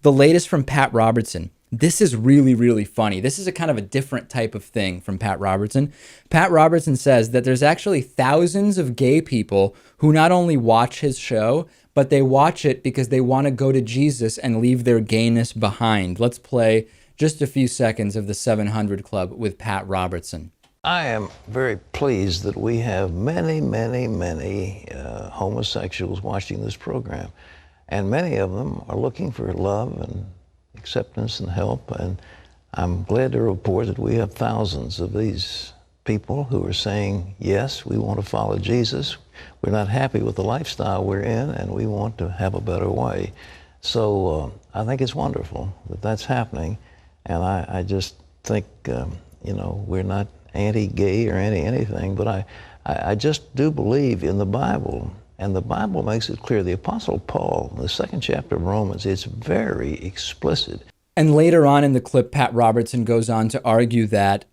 The latest from Pat Robertson. This is really, really funny. This is a kind of a different type of thing from Pat Robertson. Pat Robertson says that there's actually thousands of gay people who not only watch his show, but they watch it because they want to go to Jesus and leave their gayness behind. Let's play just a few seconds of the 700 Club with Pat Robertson. I am very pleased that we have many homosexuals watching this program. And many of them are looking for love and acceptance and help. And I'm glad to report that we have thousands of these people who are saying, yes, we want to follow Jesus. We're not happy with the lifestyle we're in, and we want to have a better way. So I think it's wonderful that that's happening. And I just think, we're not anti-gay or anti-anything, but I just do believe in the Bible. And the Bible makes it clear. The Apostle Paul, in the 2nd chapter of Romans, it's very explicit. And later on in the clip, Pat Robertson goes on to argue that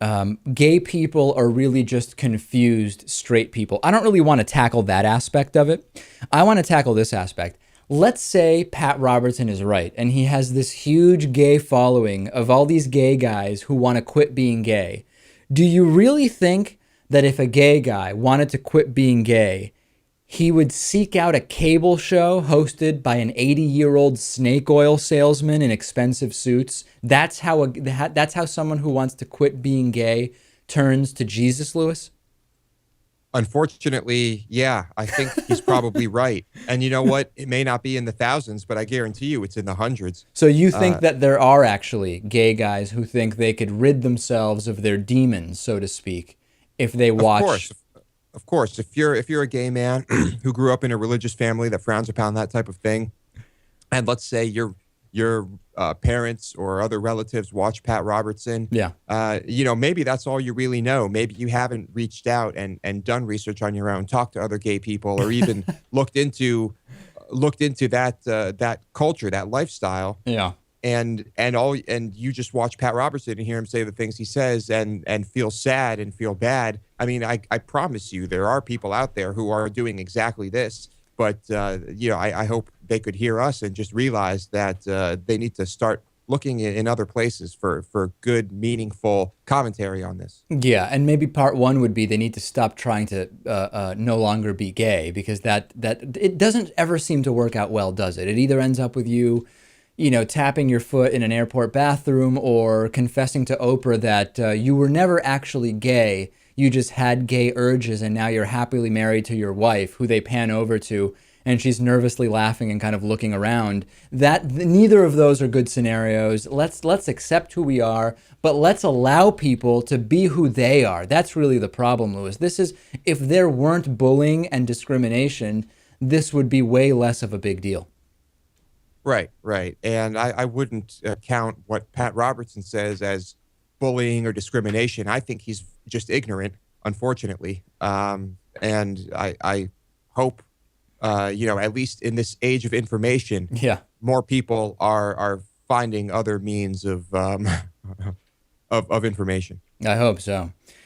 gay people are really just confused straight people. I don't really want to tackle that aspect of it. I want to tackle this aspect. Let's say Pat Robertson is right, and he has this huge gay following of all these gay guys who want to quit being gay. Do you really think that if a gay guy wanted to quit being gay, he would seek out a cable show hosted by an 80-year-old snake oil salesman in expensive suits? That's how someone who wants to quit being gay turns to Jesus, Lewis? Unfortunately, yeah, I think he's probably right. And you know what? It may not be in the thousands, but I guarantee you it's in the hundreds. So you think that there are actually gay guys who think they could rid themselves of their demons, so to speak, if they watch... Of course, if you're a gay man who grew up in a religious family that frowns upon that type of thing, and let's say your parents or other relatives watch Pat Robertson, maybe that's all you really know. Maybe you haven't reached out and done research on your own, talked to other gay people, or even looked into that culture, that lifestyle. Yeah. And you just watch Pat Robertson and hear him say the things he says and feel sad and feel bad. I mean, I promise you there are people out there who are doing exactly this. But, I hope they could hear us and just realize that they need to start looking in other places for good, meaningful commentary on this. Yeah, and maybe part one would be they need to stop trying to no longer be gay, because that it doesn't ever seem to work out well, does it? It either ends up with you tapping your foot in an airport bathroom, or confessing to Oprah that you were never actually gay. You just had gay urges, and now you're happily married to your wife, who they pan over to, and she's nervously laughing and kind of looking around. Neither of those are good scenarios. Let's accept who we are, but let's allow people to be who they are. That's really the problem, Lewis. If there weren't bullying and discrimination, this would be way less of a big deal. Right. And I wouldn't count what Pat Robertson says as bullying or discrimination. I think he's just ignorant, unfortunately. And I hope, at least in this age of information, more people are finding other means of information. I hope so.